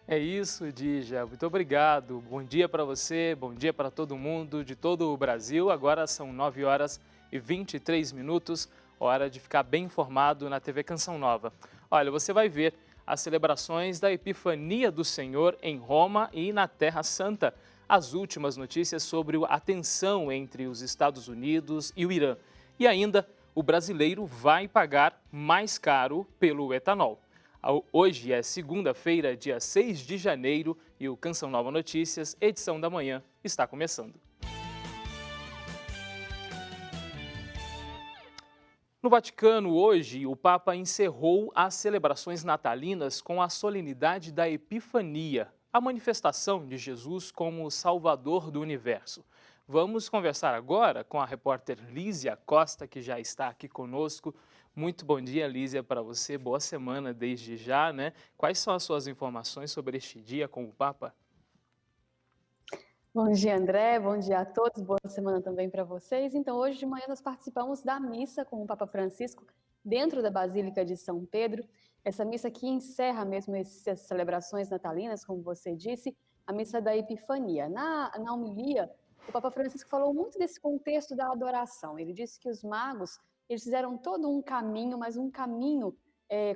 É isso, Dija. Muito obrigado. Bom dia para você, bom dia para todo mundo de todo o Brasil. Agora são 9 horas e 23 minutos, hora de ficar bem informado na TV Canção Nova. Olha, você vai ver as celebrações da Epifania do Senhor em Roma e na Terra Santa. As últimas notícias sobre a tensão entre os Estados Unidos e o Irã. E ainda, o brasileiro vai pagar mais caro pelo etanol. Hoje é segunda-feira, dia 6 de janeiro, e o Canção Nova Notícias, edição da manhã, está começando. No Vaticano, hoje, o Papa encerrou as celebrações natalinas com a solenidade da Epifania, a manifestação de Jesus como Salvador do Universo. Vamos conversar agora com a repórter Lísia Costa, que já está aqui conosco. Muito bom dia, Lísia, para você. Boa semana desde já, né? Quais são as suas informações sobre este dia com o Papa? Bom dia, André. Bom dia a todos. Boa semana também para vocês. Então, hoje de manhã nós participamos da missa com o Papa Francisco dentro da Basílica de São Pedro. Essa missa que encerra mesmo essas celebrações natalinas, como você disse, a missa da Epifania. Na homilia, o Papa Francisco falou muito desse contexto da adoração. Ele disse que os magos eles fizeram todo um caminho, mas um caminho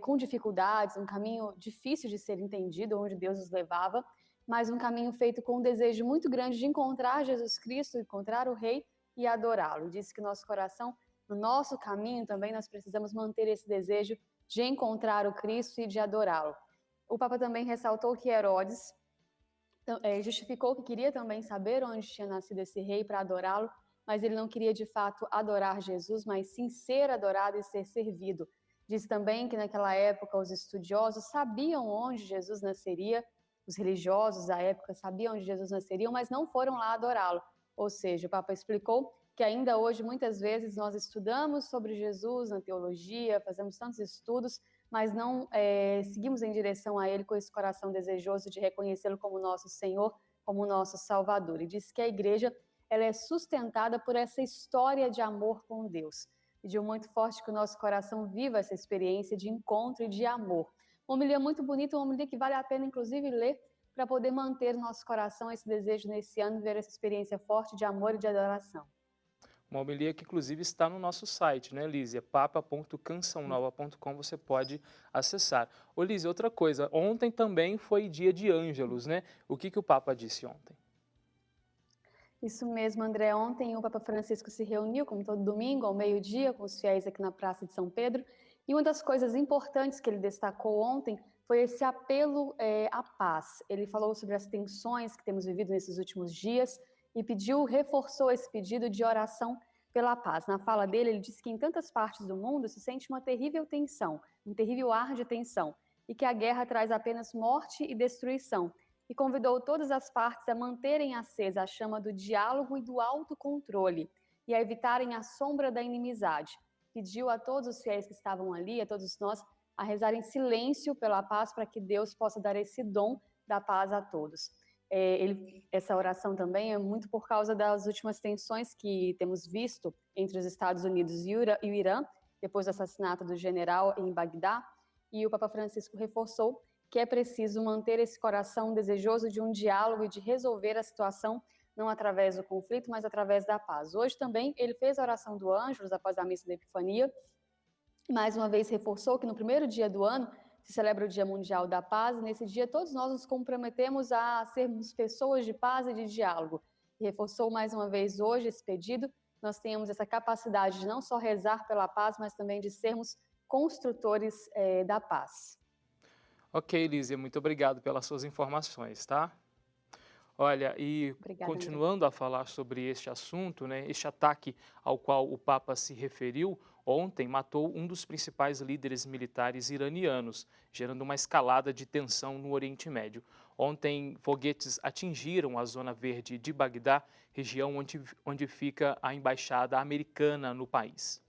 com dificuldades, um caminho difícil de ser entendido, onde Deus os levava, mas um caminho feito com um desejo muito grande de encontrar Jesus Cristo, encontrar o Rei e adorá-lo. Diz que nosso coração, no nosso caminho também, nós precisamos manter esse desejo de encontrar o Cristo e de adorá-lo. O Papa também ressaltou que Herodes justificou que queria também saber onde tinha nascido esse rei para adorá-lo, mas ele não queria de fato adorar Jesus, mas sim ser adorado e ser servido. Diz também que naquela época os estudiosos sabiam onde Jesus nasceria, os religiosos da época sabiam onde Jesus nasceria, mas não foram lá adorá-lo. Ou seja, o Papa explicou que ainda hoje, muitas vezes, nós estudamos sobre Jesus na teologia, fazemos tantos estudos, mas não seguimos em direção a Ele com esse coração desejoso de reconhecê-lo como nosso Senhor, como nosso Salvador. E diz que a igreja ela é sustentada por essa história de amor com Deus. Pediu muito forte que o nosso coração viva essa experiência de encontro e de amor. Uma homilia muito bonita, uma homilia que vale a pena, inclusive, ler para poder manter no nosso coração esse desejo nesse ano, ver essa experiência forte de amor e de adoração. Uma homilia que, inclusive, está no nosso site, né, Lísia? papa.cançãonova.com, você pode acessar. Ô, Lísia, outra coisa, ontem também foi dia de Ângelus, né? O que o Papa disse ontem? Isso mesmo, André. Ontem o Papa Francisco se reuniu, como todo domingo, ao meio-dia, com os fiéis aqui na Praça de São Pedro. E uma das coisas importantes que ele destacou ontem foi esse apelo à paz. Ele falou sobre as tensões que temos vivido nesses últimos dias e reforçou esse pedido de oração pela paz. Na fala dele, ele disse que em tantas partes do mundo se sente uma terrível tensão, um terrível ar de tensão, e que a guerra traz apenas morte e destruição. E convidou todas as partes a manterem acesa a chama do diálogo e do autocontrole e a evitarem a sombra da inimizade. Pediu a todos os fiéis que estavam ali, a todos nós, a rezar em silêncio pela paz para que Deus possa dar esse dom da paz a todos. Essa oração também é muito por causa das últimas tensões que temos visto entre os Estados Unidos e o Irã, depois do assassinato do general em Bagdá, e o Papa Francisco reforçou que é preciso manter esse coração desejoso de um diálogo e de resolver a situação, não através do conflito, mas através da paz. Hoje também ele fez a oração do Ângelus após a missa da Epifania, e mais uma vez reforçou que no primeiro dia do ano se celebra o Dia Mundial da Paz, e nesse dia todos nós nos comprometemos a sermos pessoas de paz e de diálogo. E reforçou mais uma vez hoje esse pedido, nós tenhamos essa capacidade de não só rezar pela paz, mas também de sermos construtores da paz. Ok, Lísia, muito obrigado pelas suas informações, tá? Olha, e Obrigada, André. continuando a falar sobre este assunto, né, este ataque ao qual o Papa se referiu, ontem matou um dos principais líderes militares iranianos, gerando uma escalada de tensão no Oriente Médio. Ontem, foguetes atingiram a zona verde de Bagdá, região onde fica a embaixada americana no país.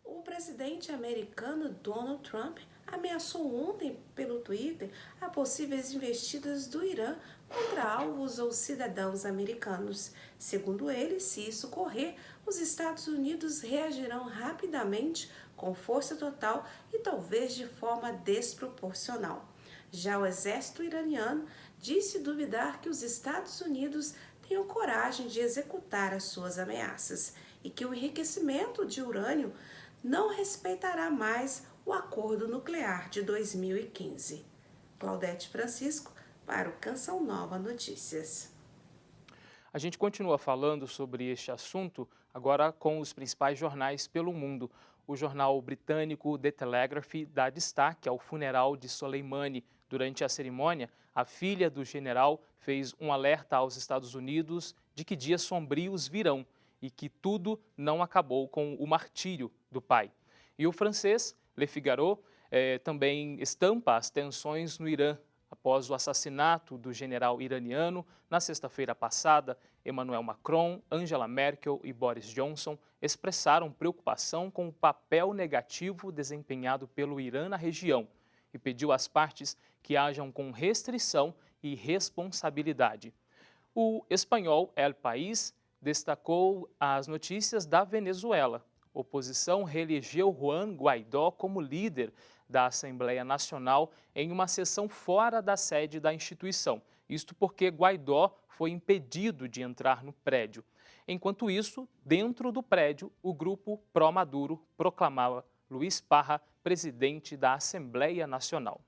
O presidente americano Donald Trump ameaçou ontem pelo Twitter a possíveis investidas do Irã contra alvos ou cidadãos americanos. Segundo ele, se isso ocorrer, os Estados Unidos reagirão rapidamente, com força total e talvez de forma desproporcional. Já o exército iraniano disse duvidar que os Estados Unidos tenham coragem de executar as suas ameaças e que o enriquecimento de urânio não respeitará mais o acordo nuclear de 2015. Claudete Francisco, para o Canção Nova Notícias. A gente continua falando sobre este assunto agora com os principais jornais pelo mundo. O jornal britânico The Telegraph dá destaque ao funeral de Soleimani. Durante a cerimônia, a filha do general fez um alerta aos Estados Unidos de que dias sombrios virão e que tudo não acabou com o martírio do pai. E o francês Le Figaro também estampa as tensões no Irã. Após o assassinato do general iraniano, na sexta-feira passada, Emmanuel Macron, Angela Merkel e Boris Johnson expressaram preocupação com o papel negativo desempenhado pelo Irã na região e pediu às partes que hajam com restrição e responsabilidade. O espanhol El País destacou as notícias da Venezuela. A oposição reelegeu Juan Guaidó como líder da Assembleia Nacional em uma sessão fora da sede da instituição. Isto porque Guaidó foi impedido de entrar no prédio. Enquanto isso, dentro do prédio, o grupo pró-Maduro proclamava Luiz Parra presidente da Assembleia Nacional.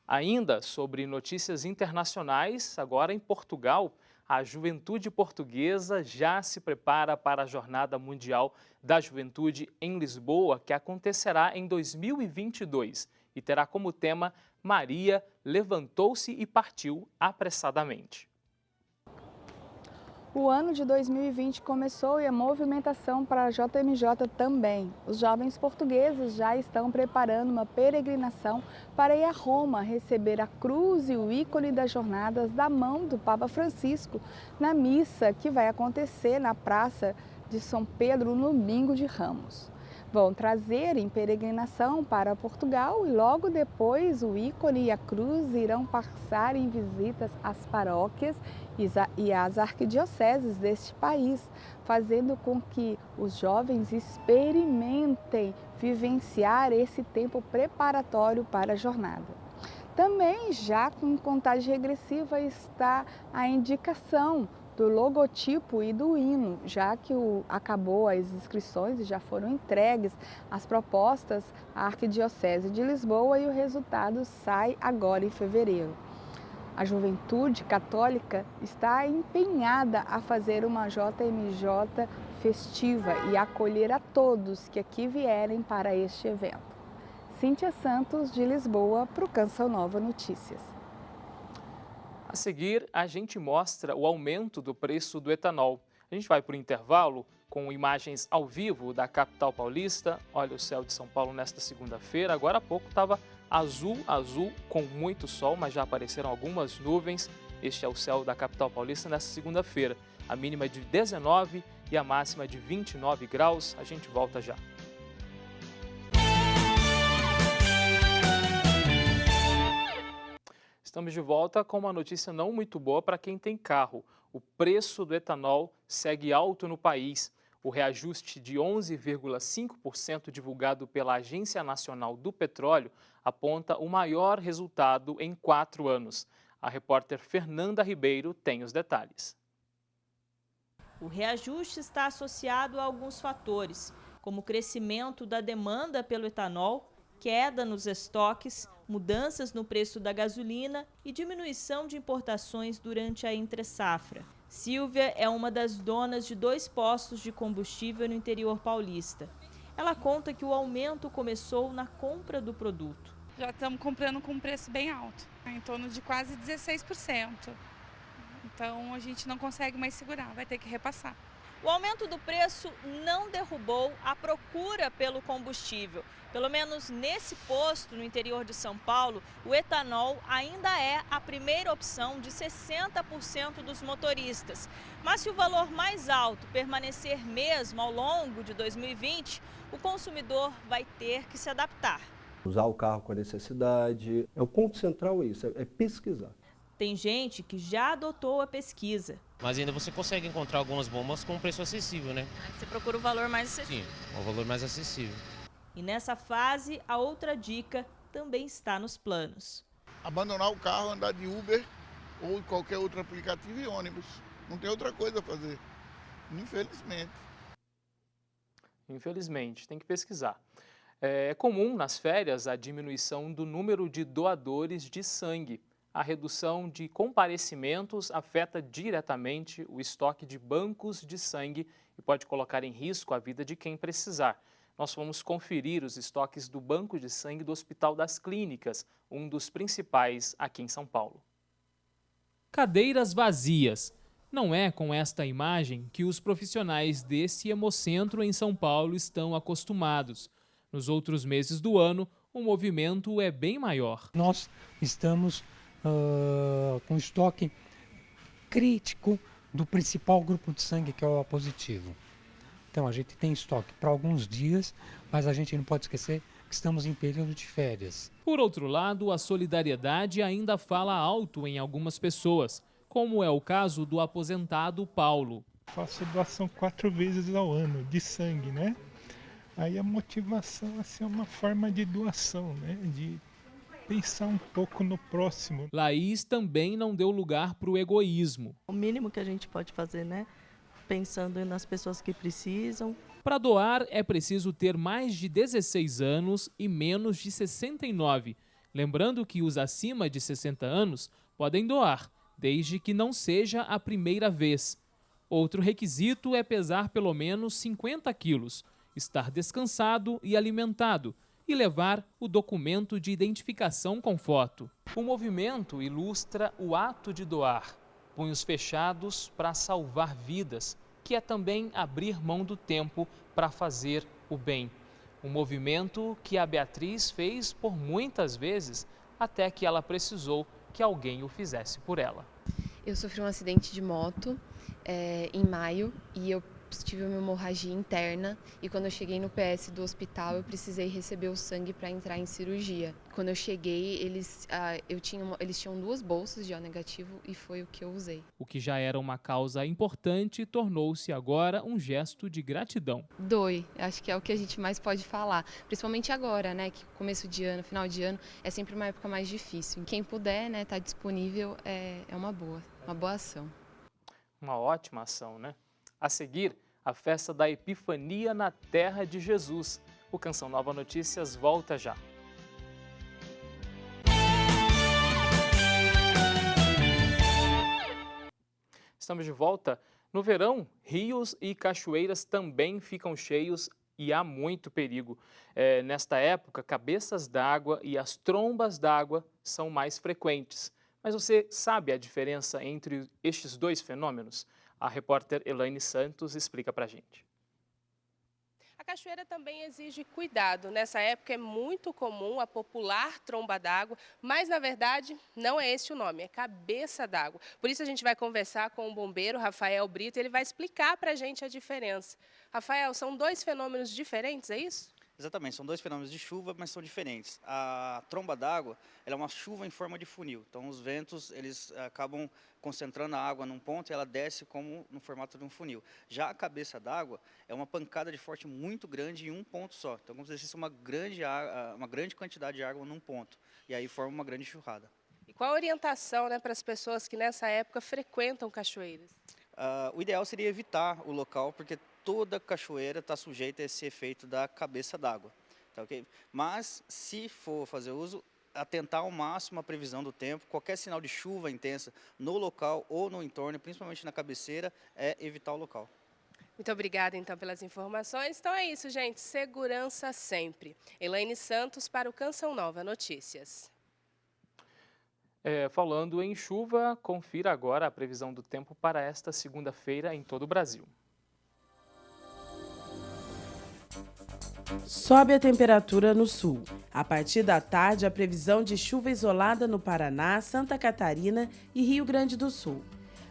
Ainda sobre notícias internacionais, agora em Portugal, a juventude portuguesa já se prepara para a Jornada Mundial da Juventude em Lisboa, que acontecerá em 2022 e terá como tema Maria levantou-se e partiu apressadamente. O ano de 2020 começou e a movimentação para a JMJ também. Os jovens portugueses já estão preparando uma peregrinação para ir a Roma receber a cruz e o ícone das jornadas da mão do Papa Francisco na missa que vai acontecer na Praça de São Pedro no domingo de Ramos. Vão trazer em peregrinação para Portugal e logo depois o ícone e a cruz irão passar em visitas às paróquias e às arquidioceses deste país, fazendo com que os jovens experimentem vivenciar esse tempo preparatório para a jornada. Também, já com contagem regressiva, está a indicação do logotipo e do hino, já que acabou as inscrições e já foram entregues as propostas à Arquidiocese de Lisboa e o resultado sai agora em fevereiro. A juventude católica está empenhada a fazer uma JMJ festiva e acolher a todos que aqui vierem para este evento. Cíntia Santos, de Lisboa, para o Canção Nova Notícias. A seguir, a gente mostra o aumento do preço do etanol. A gente vai para o intervalo com imagens ao vivo da capital paulista. Olha o céu de São Paulo nesta segunda-feira. Agora há pouco estava azul com muito sol, mas já apareceram algumas nuvens. Este é o céu da capital paulista nesta segunda-feira. A mínima é de 19 e a máxima é de 29 graus. A gente volta já. Estamos de volta com uma notícia não muito boa para quem tem carro. O preço do etanol segue alto no país. O reajuste de 11,5% divulgado pela Agência Nacional do Petróleo aponta o maior resultado em 4 anos. A repórter Fernanda Ribeiro tem os detalhes. O reajuste está associado a alguns fatores, como o crescimento da demanda pelo etanol, queda nos estoques, mudanças no preço da gasolina e diminuição de importações durante a entre-safra. Silvia é uma das donas de 2 postos de combustível no interior paulista. Ela conta que o aumento começou na compra do produto. Já estamos comprando com um preço bem alto, em torno de quase 16%. Então a gente não consegue mais segurar, vai ter que repassar. O aumento do preço não derrubou a procura pelo combustível. Pelo menos nesse posto no interior de São Paulo, o etanol ainda é a primeira opção de 60% dos motoristas. Mas se o valor mais alto permanecer mesmo ao longo de 2020, o consumidor vai ter que se adaptar. Usar o carro com a necessidade. O ponto central é isso, é pesquisar. Tem gente que já adotou a pesquisa. Mas ainda você consegue encontrar algumas bombas com preço acessível, né? Você procura o valor mais acessível. Sim, o valor mais acessível. E nessa fase, a outra dica também está nos planos. abandonar o carro, andar de Uber ou qualquer outro aplicativo e ônibus. Não tem outra coisa a fazer, infelizmente. Infelizmente, tem que pesquisar. É comum nas férias a diminuição do número de doadores de sangue. A redução de comparecimentos afeta diretamente o estoque de bancos de sangue e pode colocar em risco a vida de quem precisar. Nós vamos conferir os estoques do Banco de Sangue do Hospital das Clínicas, um dos principais aqui em São Paulo. Cadeiras vazias. Não é com esta imagem que os profissionais desse hemocentro em São Paulo estão acostumados. Nos outros meses do ano, o movimento é bem maior. Nós estamos com estoque crítico do principal grupo de sangue, que é o A positivo. Então a gente tem estoque para alguns dias, mas a gente não pode esquecer que estamos em período de férias. Por outro lado, a solidariedade ainda fala alto em algumas pessoas, como é o caso do aposentado Paulo. Faço doação 4 vezes ao ano de sangue, né? Aí a motivação assim, é uma forma de doação, né? De pensar um pouco no próximo. Laís também não deu lugar para o egoísmo. O mínimo que a gente pode fazer, né? Pensando nas pessoas que precisam. Para doar é preciso ter mais de 16 anos e menos de 69. Lembrando que os acima de 60 anos podem doar, desde que não seja a primeira vez. Outro requisito é pesar pelo menos 50 quilos, estar descansado e alimentado e levar o documento de identificação com foto. O movimento ilustra o ato de doar, punhos fechados para salvar vidas, que é também abrir mão do tempo para fazer o bem. Um movimento que a Beatriz fez por muitas vezes, até que ela precisou que alguém o fizesse por ela. Eu sofri um acidente de moto em maio e eu tive uma hemorragia interna e quando eu cheguei no PS do hospital eu precisei receber o sangue para entrar em cirurgia. Quando eu cheguei, eles tinham 2 bolsas de O negativo e foi o que eu usei. O que já era uma causa importante tornou-se agora um gesto de gratidão. Dói, acho que é o que a gente mais pode falar, principalmente agora, né, que começo de ano, final de ano, é sempre uma época mais difícil. Quem puder, né, tá disponível, é uma boa ação. Uma ótima ação, né? A seguir, a festa da Epifania na Terra de Jesus. O Canção Nova Notícias volta já. Estamos de volta. No verão, rios e cachoeiras também ficam cheios e há muito perigo. Nesta época, cabeças d'água e as trombas d'água são mais frequentes. Mas você sabe a diferença entre estes dois fenômenos? A repórter Elaine Santos explica pra gente. A cachoeira também exige cuidado. Nessa época é muito comum a popular tromba d'água, mas na verdade não é esse o nome, é cabeça d'água. Por isso a gente vai conversar com o bombeiro Rafael Brito, ele vai explicar pra gente a diferença. Rafael, são 2 fenômenos diferentes, é isso? Exatamente, são 2 fenômenos de chuva, mas são diferentes. A tromba d'água é uma chuva em forma de funil. Então, os ventos eles acabam concentrando a água num ponto e ela desce como no formato de um funil. Já a cabeça d'água é uma pancada de forte muito grande em um ponto só. Então, como se existisse uma grande quantidade de água num ponto. E aí forma uma grande enxurrada. E qual a orientação, né, para as pessoas que nessa época frequentam cachoeiras? O ideal seria evitar o local, porque toda cachoeira está sujeita a esse efeito da cabeça d'água, tá ok? Mas, se for fazer uso, atentar ao máximo a previsão do tempo, qualquer sinal de chuva intensa no local ou no entorno, principalmente na cabeceira, é evitar o local. Muito obrigada, então, pelas informações. Então é isso, gente. Segurança sempre. Elaine Santos para o Canção Nova Notícias. Falando em chuva, confira agora a previsão do tempo para esta segunda-feira em todo o Brasil. Sobe a temperatura no sul. A partir da tarde, a previsão de chuva isolada no Paraná, Santa Catarina e Rio Grande do Sul.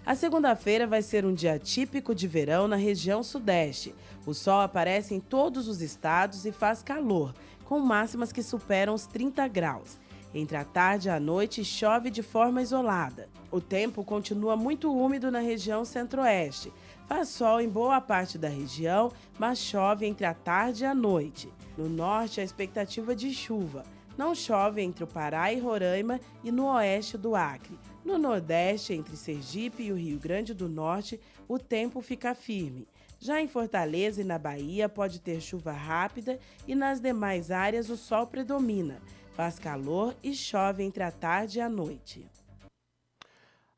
A segunda-feira vai ser um dia típico de verão na região sudeste. O sol aparece em todos os estados e faz calor, com máximas que superam os 30 graus. Entre a tarde e a noite, chove de forma isolada. O tempo continua muito úmido na região centro-oeste. Faz sol em boa parte da região, mas chove entre a tarde e a noite. No norte, a expectativa de chuva. Não chove entre o Pará e Roraima e no oeste do Acre. No Nordeste, entre Sergipe e o Rio Grande do Norte, o tempo fica firme. Já em Fortaleza e na Bahia, pode ter chuva rápida e nas demais áreas o sol predomina. Faz calor e chove entre a tarde e a noite.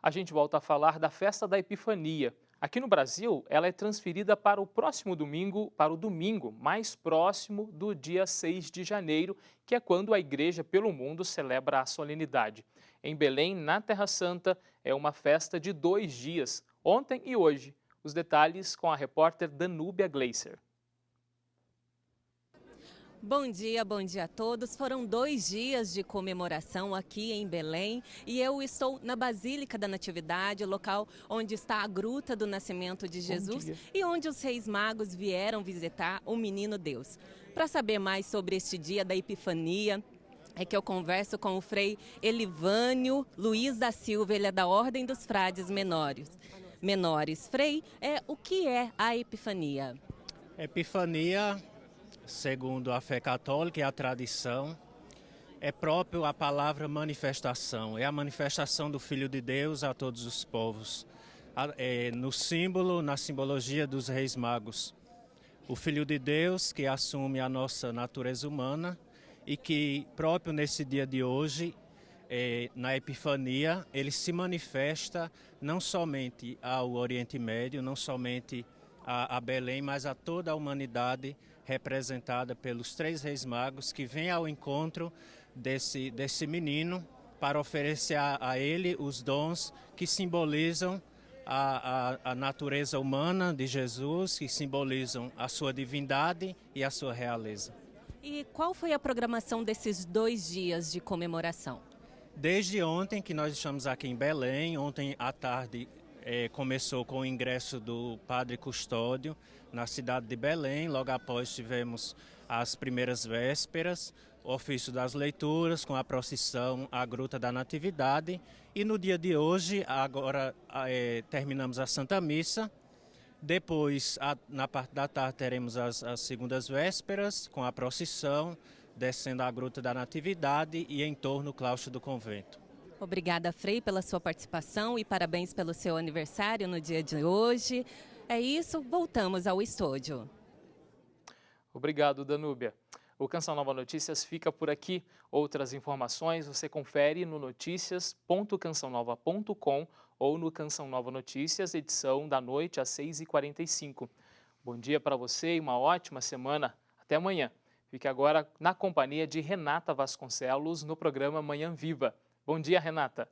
A gente volta a falar da Festa da Epifania. Aqui no Brasil, ela é transferida para o próximo domingo, para o domingo mais próximo do dia 6 de janeiro, que é quando a Igreja pelo mundo celebra a solenidade. Em Belém, na Terra Santa, é uma festa de 2 dias, ontem e hoje. Os detalhes com a repórter Danúbia Gleiser. Bom dia a todos. Foram 2 dias de comemoração aqui em Belém e eu estou na Basílica da Natividade, local onde está a Gruta do Nascimento de Jesus e onde os Reis Magos vieram visitar o Menino Deus. Para saber mais sobre este dia da Epifania, é que eu converso com o Frei Elivânio Luiz da Silva, ele é da Ordem dos Frades Menores. Frei, o que é a Epifania? Epifania, segundo a fé católica e a tradição, é próprio a palavra manifestação. É a manifestação do Filho de Deus a todos os povos. No símbolo, na simbologia dos Reis Magos. O Filho de Deus que assume a nossa natureza humana e que, próprio nesse dia de hoje, na Epifania, ele se manifesta não somente ao Oriente Médio, não somente a Belém, mas a toda a humanidade representada pelos 3 Reis Magos que vêm ao encontro desse menino para oferecer a ele os dons que simbolizam a natureza humana de Jesus, que simbolizam a sua divindade e a sua realeza. E qual foi a programação desses 2 dias de comemoração? Desde ontem que nós estamos aqui em Belém, ontem à tarde começou com o ingresso do Padre Custódio na cidade de Belém. Logo após tivemos as primeiras vésperas, o ofício das leituras com a procissão à Gruta da Natividade. E no dia de hoje, agora terminamos a Santa Missa. Depois, na parte da tarde, teremos as segundas vésperas com a procissão, descendo a Gruta da Natividade e em torno do claustro do convento. Obrigada, Frei, pela sua participação e parabéns pelo seu aniversário no dia de hoje. É isso, voltamos ao estúdio. Obrigado, Danúbia. O Canção Nova Notícias fica por aqui. Outras informações você confere no noticias.cançãonova.com ou no Canção Nova Notícias, edição da noite às 6h45. Bom dia para você e uma ótima semana. Até amanhã. Fique agora na companhia de Renata Vasconcelos no programa Manhã Viva. Bom dia, Renata.